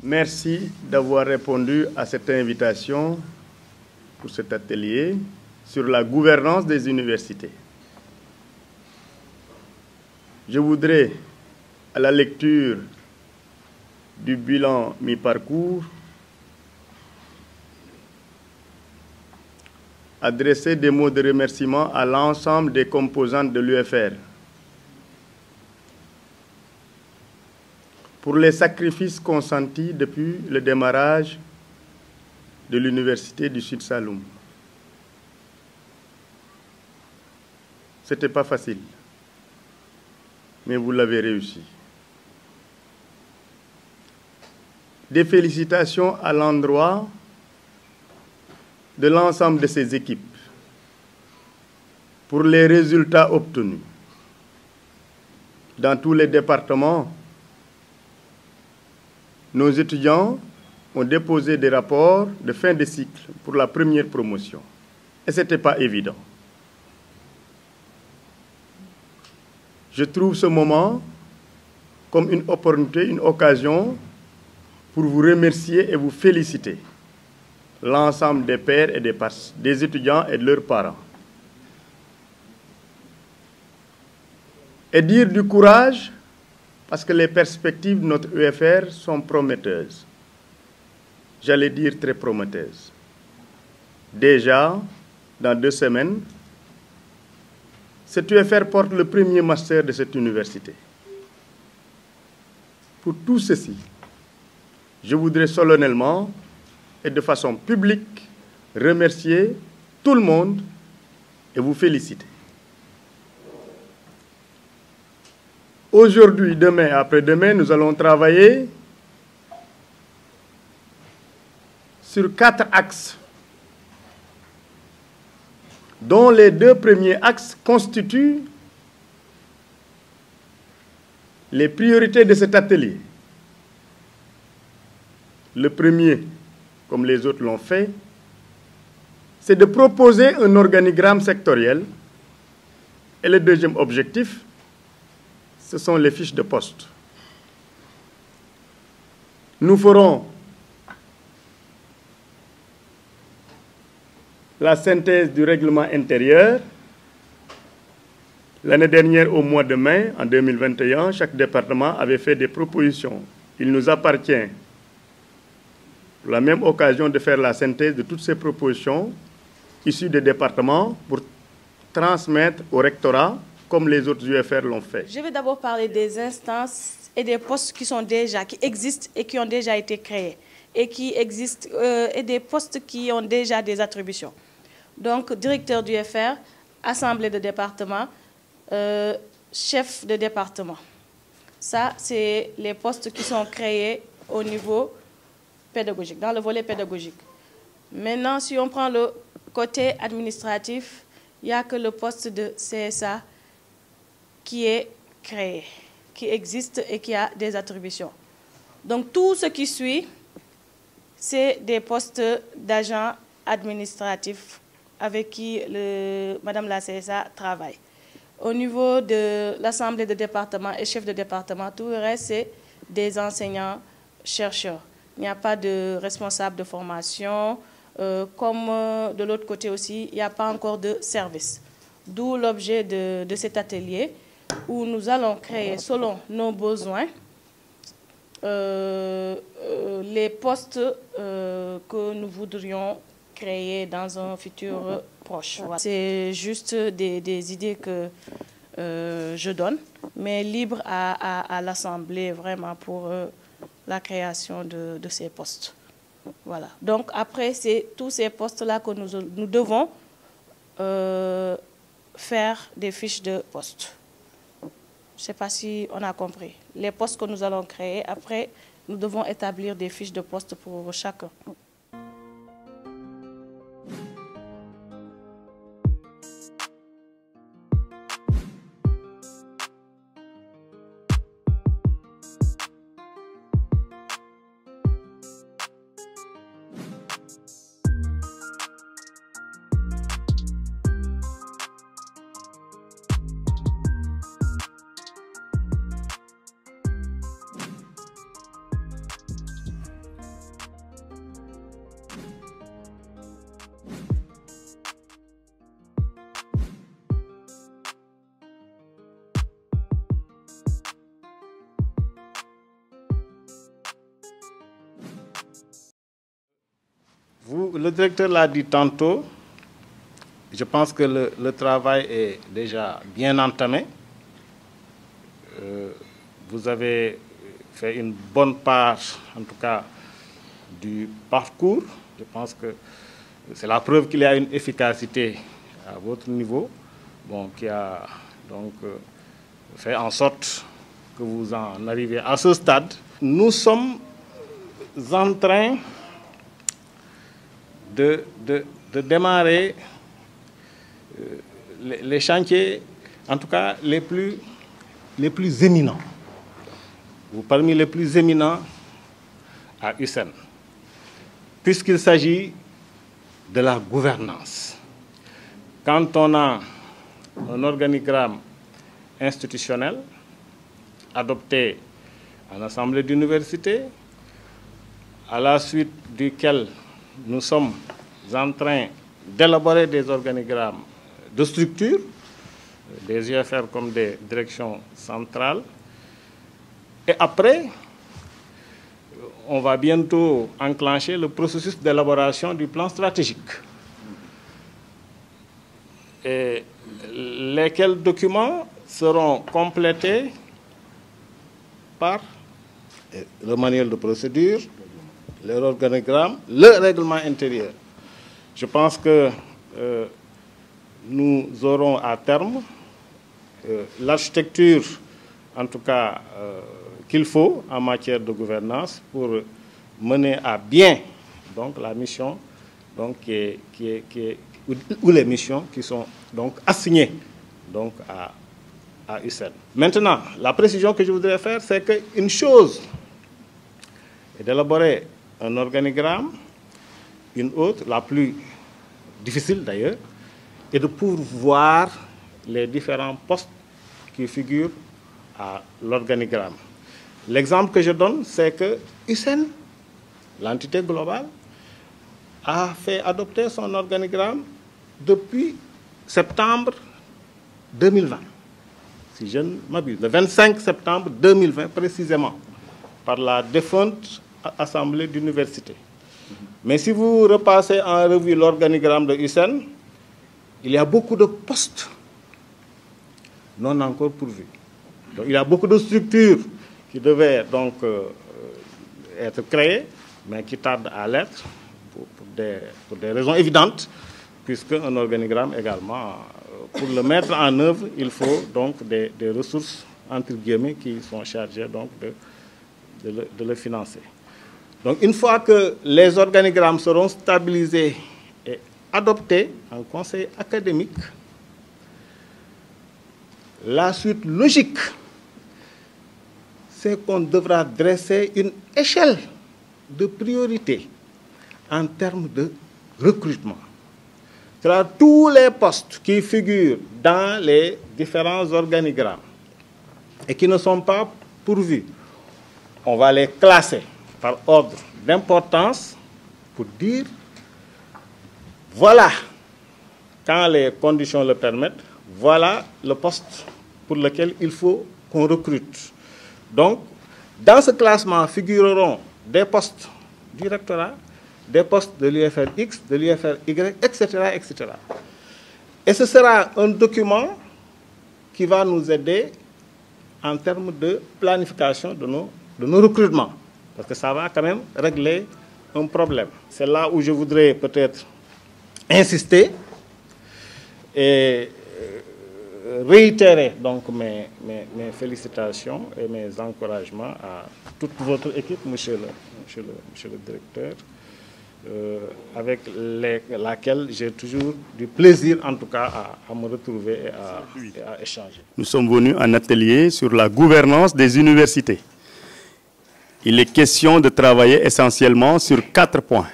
Merci d'avoir répondu à cette invitation pour cet atelier sur la gouvernance des universités. Je voudrais, à la lecture du bilan mi-parcours, adresser des mots de remerciement à l'ensemble des composantes de l'UFR pour les sacrifices consentis depuis le démarrage de l'Université du Sud Saloum. Ce n'était pas facile, mais vous l'avez réussi. Des félicitations à l'endroit de l'ensemble de ces équipes pour les résultats obtenus. Dans tous les départements, nos étudiants ont déposé des rapports de fin de cycle pour la première promotion. Et ce n'était pas évident. Je trouve ce moment comme une opportunité, une occasion pour vous remercier et vous féliciter, l'ensemble des pairs et des étudiants et de leurs parents. Et dire du courage, parce que les perspectives de notre UFR sont prometteuses. J'allais dire très prometteuses. Déjà, dans 2 semaines, cette UFR porte le premier master de cette université. Pour tout ceci, je voudrais solennellement et de façon publique remercier tout le monde et vous féliciter. Aujourd'hui, demain, après-demain, nous allons travailler sur 4 axes, dont les 2 premiers axes constituent les priorités de cet atelier. Le premier, comme les autres l'ont fait, c'est de proposer un organigramme sectoriel. Et le deuxième objectif, ce sont les fiches de poste. Nous ferons la synthèse du règlement intérieur. L'année dernière, au mois de mai, en 2021, chaque département avait fait des propositions. Il nous appartient, pour la même occasion, de faire la synthèse de toutes ces propositions issues des départements pour transmettre au rectorat, comme les autres UFR l'ont fait. Je vais d'abord parler des instances et des postes qui existent et qui ont déjà été créés et et des postes qui ont déjà des attributions. Donc, directeur du UFR, assemblée de département, chef de département. Ça, c'est les postes qui sont créés au niveau pédagogique, dans le volet pédagogique. Maintenant, si on prend le côté administratif, il n'y a que le poste de CSA qui est créé, qui existe et qui a des attributions. Donc tout ce qui suit, c'est des postes d'agents administratifs avec qui Madame la CSA travaille. Au niveau de l'Assemblée de département et chef de département, tout le reste, c'est des enseignants-chercheurs. Il n'y a pas de responsable de formation, comme de l'autre côté aussi, il n'y a pas encore de service. D'où l'objet de cet atelier, où nous allons créer, selon nos besoins, les postes que nous voudrions créer dans un futur proche. Voilà. C'est juste des idées que je donne, mais libre à l'Assemblée vraiment pour la création de ces postes. Voilà. Donc après, c'est tous ces postes-là que nous devons faire des fiches de poste. Je ne sais pas si on a compris. Les postes que nous allons créer, après, nous devons établir des fiches de poste pour chacun. Le directeur l'a dit tantôt, je pense que le travail est déjà bien entamé. Vous avez fait une bonne part, en tout cas, du parcours. Je pense que c'est la preuve qu'il y a une efficacité à votre niveau, bon, qui a donc fait en sorte que vous en arrivez à ce stade. Nous sommes en train de démarrer les chantiers, en tout cas les plus éminents, ou parmi les plus éminents à USSEN, puisqu'il s'agit de la gouvernance. Quand on a un organigramme institutionnel adopté en assemblée d'université, à la suite duquel nous sommes en train d'élaborer des organigrammes de structure, des UFR comme des directions centrales. Et après, on va bientôt enclencher le processus d'élaboration du plan stratégique. Et lesquels documents seront complétés par le manuel de procédure, leur organigramme, le règlement intérieur. Je pense que nous aurons à terme l'architecture, en tout cas, qu'il faut en matière de gouvernance pour mener à bien donc, la mission donc, ou les missions qui sont donc, assignées donc, à USSEN. Maintenant, la précision que je voudrais faire, c'est qu'une chose est d'élaborer un organigramme, une autre, la plus difficile d'ailleurs, est de pourvoir les différents postes qui figurent à l'organigramme. L'exemple que je donne, c'est que USSEN, l'entité globale, a fait adopter son organigramme depuis septembre 2020, si je ne m'abuse, le 25 septembre 2020 précisément, par la défunte assemblée d'université. Mais si vous repassez en revue l'organigramme de USSEN, il y a beaucoup de postes non encore pourvus. Donc, il y a beaucoup de structures qui devaient donc être créées, mais qui tardent à l'être pour des raisons évidentes, puisque un organigramme également, pour le mettre en œuvre, il faut donc des ressources, entre guillemets, qui sont chargées donc de le financer. Donc, une fois que les organigrammes seront stabilisés et adoptés en conseil académique, la suite logique, c'est qu'on devra dresser une échelle de priorité en termes de recrutement. C'est-à-dire tous les postes qui figurent dans les différents organigrammes et qui ne sont pas pourvus, on va les classer par ordre d'importance pour dire, voilà, quand les conditions le permettent, voilà le poste pour lequel il faut qu'on recrute. Donc, dans ce classement figureront des postes du rectorat, des postes de l'UFR X, de l'UFR Y, etc., etc. Et ce sera un document qui va nous aider en termes de planification de nos recrutements. Parce que ça va quand même régler un problème. C'est là où je voudrais peut-être insister et réitérer donc mes félicitations et mes encouragements à toute votre équipe, monsieur le directeur, avec laquelle j'ai toujours du plaisir, en tout cas, à me retrouver et à échanger. Nous sommes venus en atelier sur la gouvernance des universités. Il est question de travailler essentiellement sur 4 points.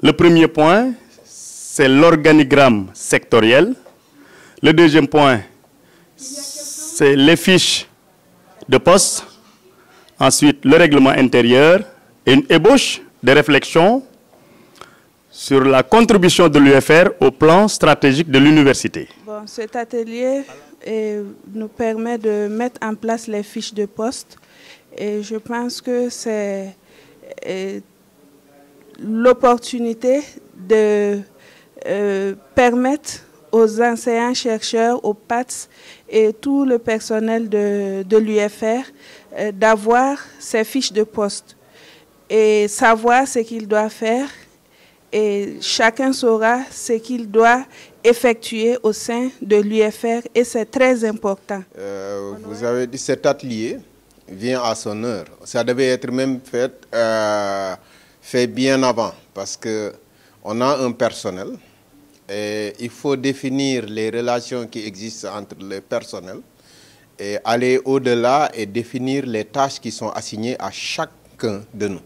Le premier point, c'est l'organigramme sectoriel. Le deuxième point, c'est les fiches de poste. Ensuite, le règlement intérieur et une ébauche de réflexion sur la contribution de l'UFR au plan stratégique de l'université. Bon, cet atelier nous permet de mettre en place les fiches de poste et je pense que c'est l'opportunité de permettre aux enseignants-chercheurs, aux PATS et tout le personnel de l'UFR d'avoir ces fiches de poste et savoir ce qu'ils doivent faire et chacun saura ce qu'il doit effectuer au sein de l'UFR et c'est très important. Vous avez dit cet atelier vient à son heure. Ça devait être même fait bien avant parce qu'on a un personnel et il faut définir les relations qui existent entre les personnels et aller au-delà et définir les tâches qui sont assignées à chacun de nous.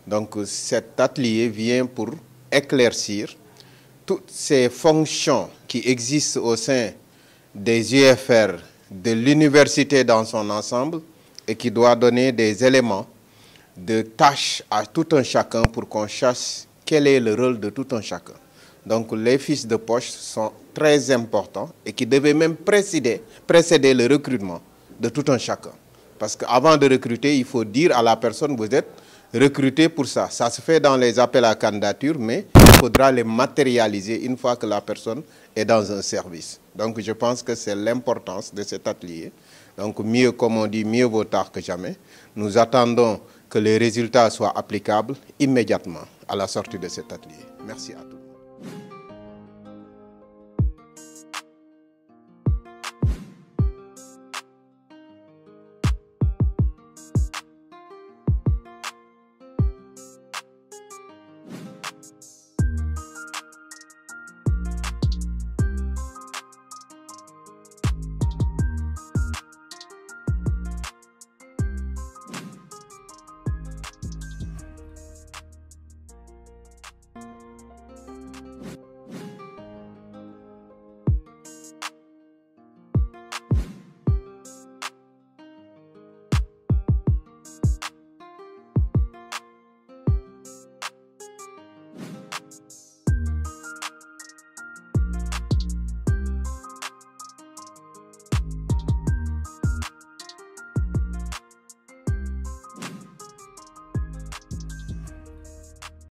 Donc cet atelier vient pour éclaircir toutes ces fonctions qui existent au sein des UFR, de l'université dans son ensemble et qui doit donner des éléments de tâches à tout un chacun pour qu'on sache quel est le rôle de tout un chacun. Donc les fiches de poche sont très importants et qui devaient même précéder le recrutement de tout un chacun. Parce qu'avant de recruter, il faut dire à la personne, vous êtes recruté pour ça. Ça se fait dans les appels à candidature, mais il faudra les matérialiser une fois que la personne est dans un service. Donc je pense que c'est l'importance de cet atelier. Donc mieux, comme on dit, mieux vaut tard que jamais. Nous attendons que les résultats soient applicables immédiatement à la sortie de cet atelier. Merci à tous.